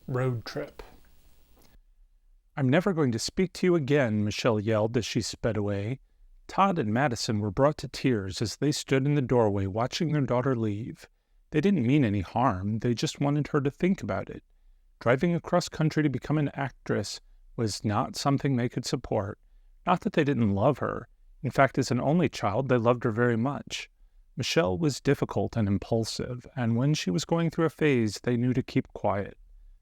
Road trip. "I'm never going to speak to you again," Michelle yelled as she sped away. Todd and Madison were brought to tears as they stood in the doorway watching their daughter leave. They didn't mean any harm, they just wanted her to think about it. Driving across country to become an actress was not something they could support. Not that they didn't love her. In fact, as an only child, they loved her very much. Michelle was difficult and impulsive, and when she was going through a phase, they knew to keep quiet.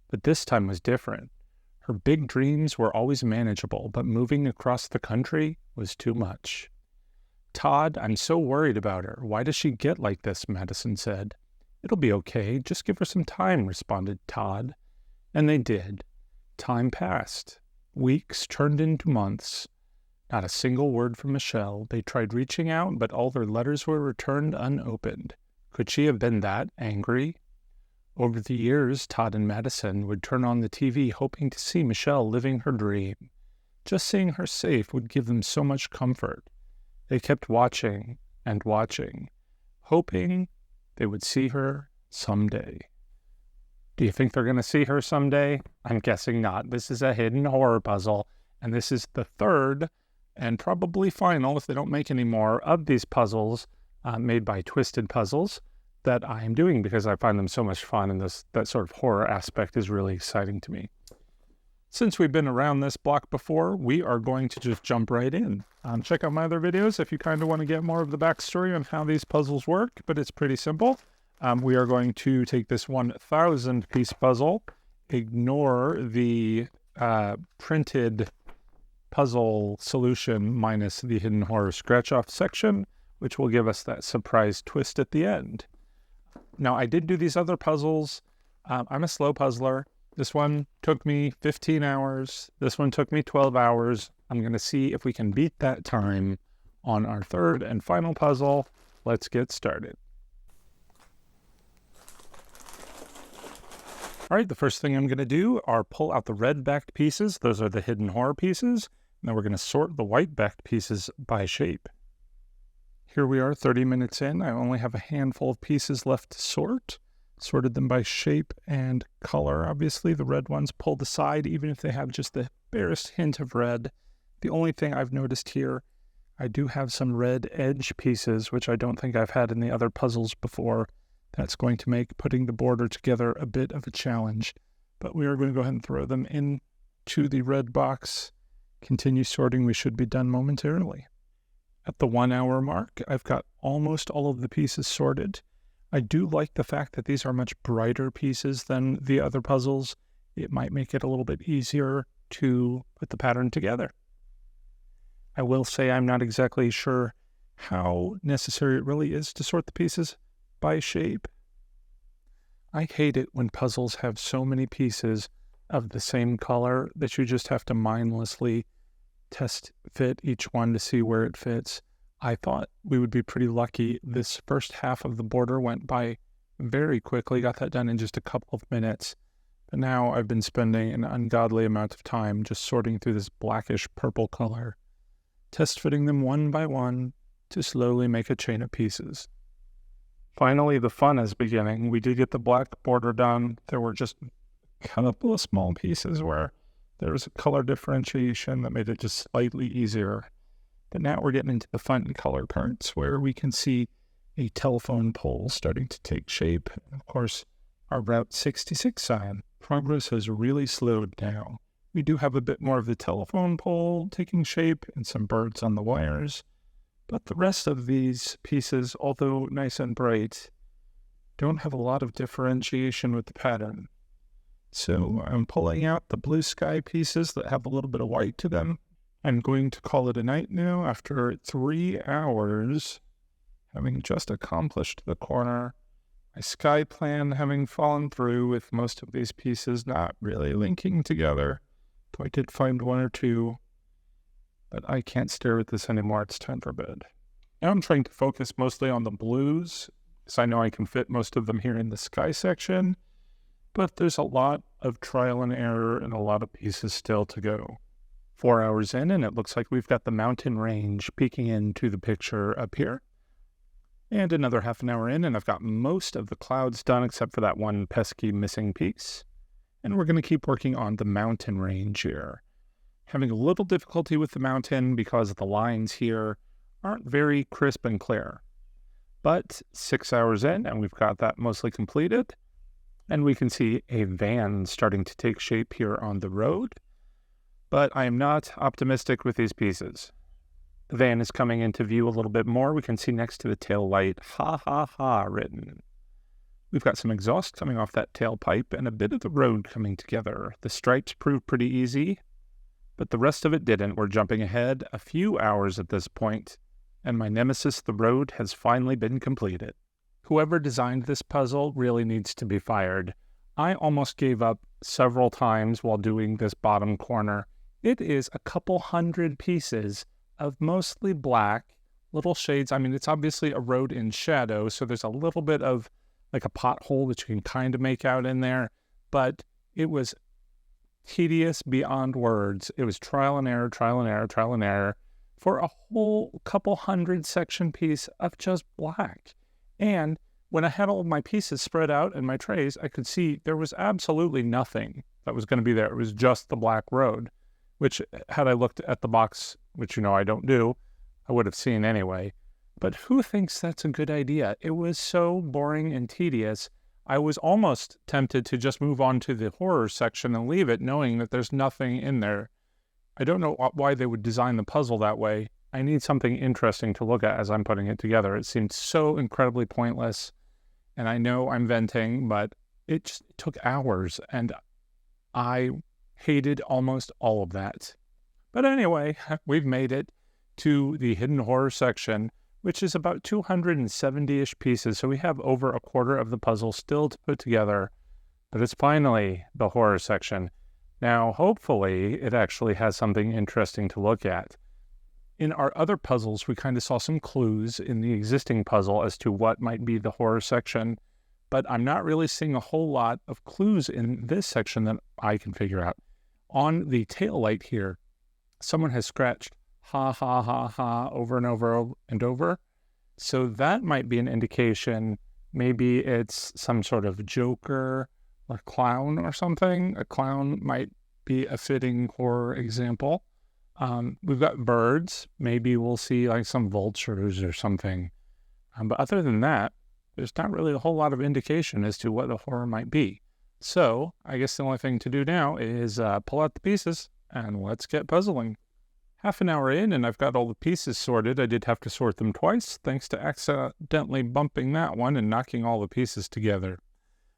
But this time was different. Her big dreams were always manageable, but moving across the country was too much. "Todd, I'm so worried about her. Why does she get like this?" Madison said. "It'll be okay. Just give her some time," responded Todd. And they did. Time passed. Weeks turned into months. Not a single word from Michelle. They tried reaching out, but all their letters were returned unopened. Could she have been that angry? Over the years, Todd and Madison would turn on the TV hoping to see Michelle living her dream. Just seeing her safe would give them so much comfort. They kept watching and watching, hoping they would see her someday. Do you think they're going to see her someday? I'm guessing not. This is a hidden horror puzzle, and this is the third and probably final, if they don't make any more, of these puzzles made by Twisted Puzzles that I am doing because I find them so much fun, and that sort of horror aspect is really exciting to me. Since we've been around this block before, we are going to just jump right in. Check out my other videos if you kind of want to get more of the backstory on how these puzzles work, but it's pretty simple. We are going to take this 1,000-piece puzzle, ignore the printed puzzle solution minus the hidden horror scratch-off section, which will give us that surprise twist at the end. Now, I did do these other puzzles. I'm a slow puzzler. This one took me 15 hours. This one took me 12 hours. I'm going to see if we can beat that time on our third and final puzzle. Let's get started. All right, the first thing I'm going to do are pull out the red-backed pieces. Those are the hidden horror pieces. Now we're going to sort the white-backed pieces by shape. Here we are 30 minutes in. I only have a handful of pieces left to sort. Sorted them by shape and color. Obviously, the red ones pulled aside, even if they have just the barest hint of red. The only thing I've noticed here, I do have some red edge pieces, which I don't think I've had in the other puzzles before. That's going to make putting the border together a bit of a challenge. But we are going to go ahead and throw them into the red box. Continue sorting. We should be done momentarily. At the 1 hour mark, I've got almost all of the pieces sorted. I do like the fact that these are much brighter pieces than the other puzzles. It might make it a little bit easier to put the pattern together. I will say I'm not exactly sure how necessary it really is to sort the pieces by shape. I hate it when puzzles have so many pieces of the same color that you just have to mindlessly test fit each one to see where it fits. I thought we would be pretty lucky. This first half of the border went by very quickly, got that done in just a couple of minutes. But now I've been spending an ungodly amount of time just sorting through this blackish purple color, test fitting them one by one to slowly make a chain of pieces. Finally, the fun is beginning. We did get the black border done. There were just a couple of small pieces where there was a color differentiation that made it just slightly easier. But now we're getting into the fun color parts where we can see a telephone pole starting to take shape. And of course, our Route 66 sign. Progress has really slowed down. We do have a bit more of the telephone pole taking shape and some birds on the wires. But the rest of these pieces, although nice and bright, don't have a lot of differentiation with the pattern. So I'm pulling out the blue sky pieces that have a little bit of white to them. I'm going to call it a night now after 3 hours, having just accomplished the corner. My sky plan having fallen through with most of these pieces not really linking together. Though I did find one or two, but I can't stare at this anymore. It's time for bed. Now I'm trying to focus mostly on the blues, because I know I can fit most of them here in the sky section, but there's a lot of trial and error and a lot of pieces still to go. 4 hours in, and it looks like we've got the mountain range peeking into the picture up here. And another half an hour in, and I've got most of the clouds done except for that one pesky missing piece. And we're going to keep working on the mountain range here. Having a little difficulty with the mountain because the lines here aren't very crisp and clear. But 6 hours in, and we've got that mostly completed. And we can see a van starting to take shape here on the road. But I am not optimistic with these pieces. The van is coming into view a little bit more. We can see next to the tail light, ha ha ha written. We've got some exhaust coming off that tailpipe and a bit of the road coming together. The stripes proved pretty easy, but the rest of it didn't. We're jumping ahead a few hours at this point, and my nemesis, the road, has finally been completed. Whoever designed this puzzle really needs to be fired. I almost gave up several times while doing this bottom corner. It is a couple hundred pieces of mostly black, little shades. I mean, it's obviously a road in shadow, so there's a little bit of like a pothole that you can kind of make out in there, but it was tedious beyond words. It was trial and error, trial and error, trial and error for a whole couple hundred section piece of just black. And when I had all of my pieces spread out in my trays, I could see there was absolutely nothing that was going to be there. It was just the black road, which had I looked at the box, which you know I don't do, I would have seen anyway. But who thinks that's a good idea? It was so boring and tedious. I was almost tempted to just move on to the horror section and leave it, knowing that there's nothing in there. I don't know why they would design the puzzle that way. I need something interesting to look at as I'm putting it together. It seemed so incredibly pointless. And I know I'm venting, but it just took hours, and I hated almost all of that. But anyway, we've made it to the hidden horror section, which is about 270-ish pieces. So we have over a quarter of the puzzle still to put together, but it's finally the horror section. Now, hopefully, it actually has something interesting to look at. In our other puzzles, we kind of saw some clues in the existing puzzle as to what might be the horror section, but I'm not really seeing a whole lot of clues in this section that I can figure out. On the tail light here, someone has scratched ha, ha, ha, ha, over and over and over. So that might be an indication. Maybe it's some sort of joker or clown or something. A clown might be a fitting horror example. We've got birds. Maybe we'll see like some vultures or something. But other than that, there's not really a whole lot of indication as to what the horror might be. So I guess the only thing to do now is pull out the pieces and let's get puzzling. Half an hour in, and I've got all the pieces sorted. I did have to sort them twice, thanks to accidentally bumping that one and knocking all the pieces together.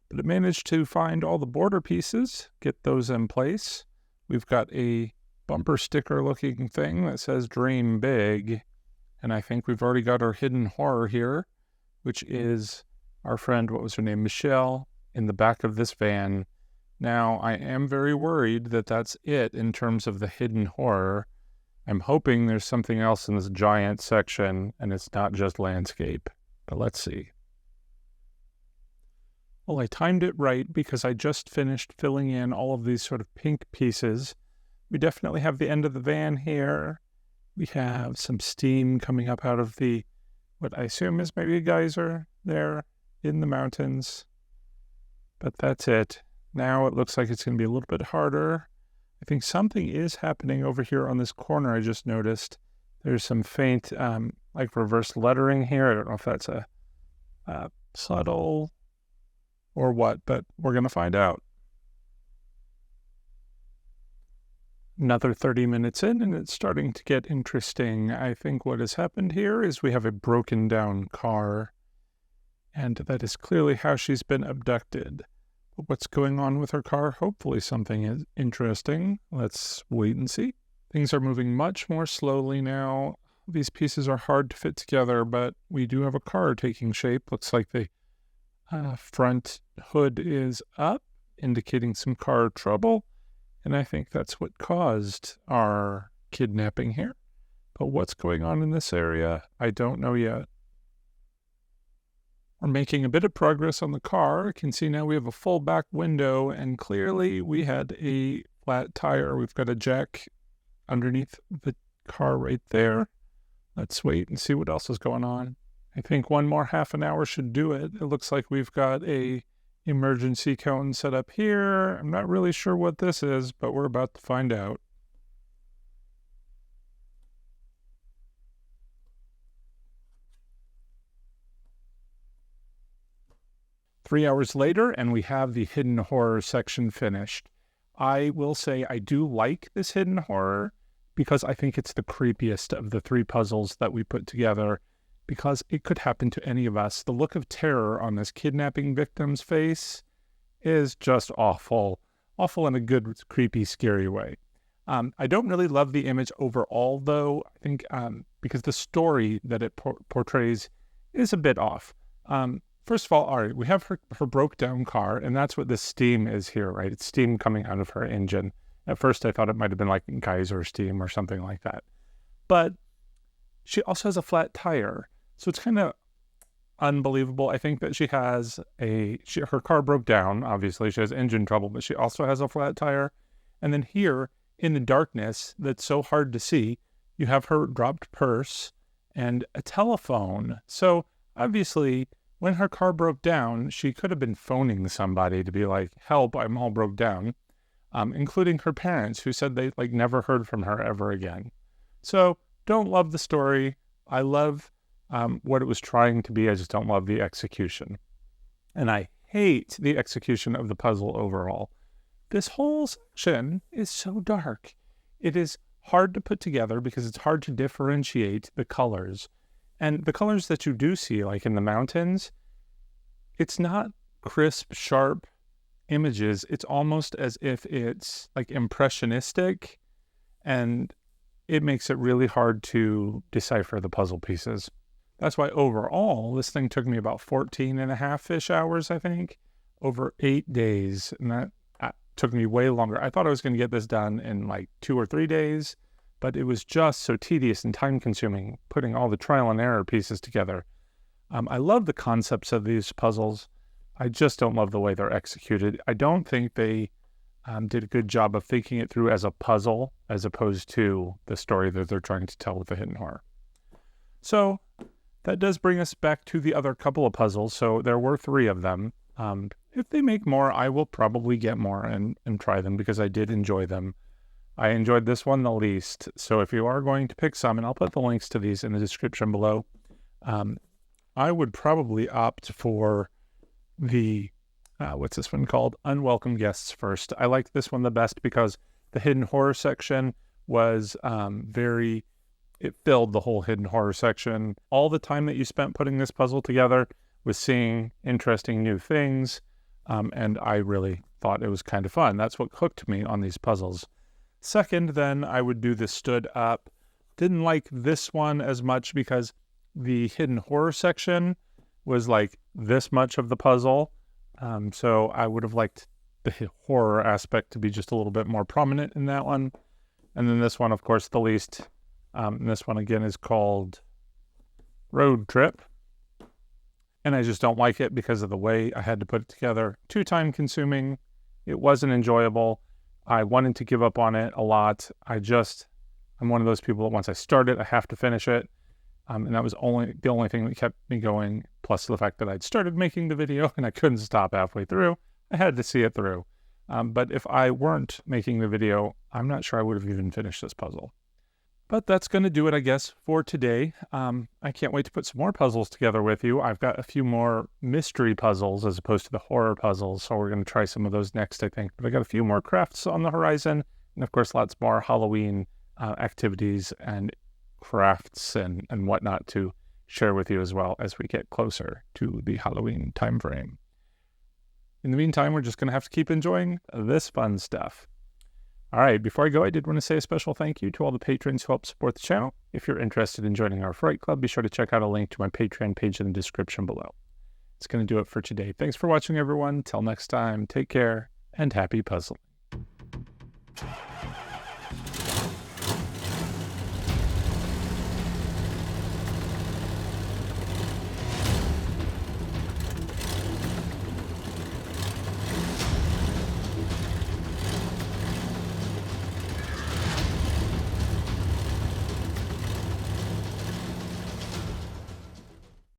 But I managed to find all the border pieces, get those in place. We've got a bumper sticker looking thing that says Dream Big. And I think we've already got our hidden horror here, which is our friend, what was her name, Michelle, in the back of this van. Now, I am very worried that that's it in terms of the hidden horror. I'm hoping there's something else in this giant section and it's not just landscape, but let's see. Well, I timed it right because I just finished filling in all of these sort of pink pieces. We definitely have the end of the van here. We have some steam coming up out of the, what I assume is maybe a geyser there in the mountains. But that's it. Now it looks like it's going to be a little bit harder. I think something is happening over here on this corner I just noticed. There's some faint, like reverse lettering here. I don't know if that's a subtle or what, but we're going to find out. Another 30 minutes in, and it's starting to get interesting. I think what has happened here is we have a broken down car, and that is clearly how she's been abducted. But what's going on with her car? Hopefully something is interesting. Let's wait and see. Things are moving much more slowly now. These pieces are hard to fit together, but we do have a car taking shape. Looks like the front hood is up, indicating some car trouble. And I think that's what caused our kidnapping here. But what's going on in this area? I don't know yet. We're making a bit of progress on the car. You can see now we have a full back window, and clearly we had a flat tire. We've got a jack underneath the car right there. Let's wait and see what else is going on. I think one more half an hour should do it. It looks like we've got a emergency cone set up here. I'm not really sure what this is, but we're about to find out. Three hours later, and we have the hidden horror section finished. I will say I do like this hidden horror because I think it's the creepiest of the three puzzles that we put together, because it could happen to any of us. The look of terror on this kidnapping victim's face is just awful. Awful in a good, creepy, scary way. I don't really love the image overall, though. I think because the story that it portrays is a bit off. First of all right, we have her broke down car, and that's what the steam is here, right? It's steam coming out of her engine. At first, I thought it might have been like geyser steam or something like that. But she also has a flat tire. So it's kind of unbelievable. I think that she has her car broke down, obviously. She has engine trouble, but she also has a flat tire. And then here, in the darkness that's so hard to see, you have her dropped purse and a telephone. So obviously, when her car broke down, she could have been phoning somebody to be like, help, I'm all broke down, including her parents, who said they never heard from her ever again. So don't love the story. I love what it was trying to be. I just don't love the execution. And I hate the execution of the puzzle overall. This whole section is so dark. It is hard to put together because it's hard to differentiate the colors. And the colors that you do see, like in the mountains, it's not crisp, sharp images. It's almost as if it's like impressionistic, and it makes it really hard to decipher the puzzle pieces. That's why overall, this thing took me about 14.5-ish hours, I think, over 8 days. And that took me way longer. I thought I was going to get this done in like 2 or 3 days, but it was just so tedious and time-consuming putting all the trial and error pieces together. I love the concepts of these puzzles. I just don't love the way they're executed. I don't think they did a good job of thinking it through as a puzzle, as opposed to the story that they're trying to tell with the hidden horror. So that does bring us back to the other couple of puzzles. So there were 3 of them. If they make more, I will probably get more and try them, because I did enjoy them. I enjoyed this one the least. So if you are going to pick some, and I'll put the links to these in the description below, I would probably opt for the, what's this one called? Unwelcome Guests first. I liked this one the best because the hidden horror section was it filled the whole hidden horror section. All the time that you spent putting this puzzle together was seeing interesting new things, and I really thought it was kind of fun. That's what hooked me on these puzzles. Second, then, I would do the stood up. Didn't like this one as much because the hidden horror section was like this much of the puzzle. So I would have liked the horror aspect to be just a little bit more prominent in that one. And then this one, of course, the least. And this one, again, is called Road Trip. And I just don't like it because of the way I had to put it together. Too time-consuming. It wasn't enjoyable. I wanted to give up on it a lot. I'm one of those people that once I start it, I have to finish it. And that was the only thing that kept me going, plus the fact that I'd started making the video and I couldn't stop halfway through. I had to see it through. But if I weren't making the video, I'm not sure I would have even finished this puzzle. But that's going to do it, I guess, for today. I can't wait to put some more puzzles together with you. I've got a few more mystery puzzles as opposed to the horror puzzles, so we're going to try some of those next, I think. But I got a few more crafts on the horizon, and of course, lots more Halloween activities and crafts and whatnot to share with you as well as we get closer to the Halloween time frame. In the meantime, we're just going to have to keep enjoying this fun stuff. All right, before I go, I did want to say a special thank you to all the patrons who help support the channel. If you're interested in joining our Fright Club, be sure to check out a link to my Patreon page in the description below. It's going to do it for today. Thanks for watching, everyone. Till next time, take care and happy puzzling.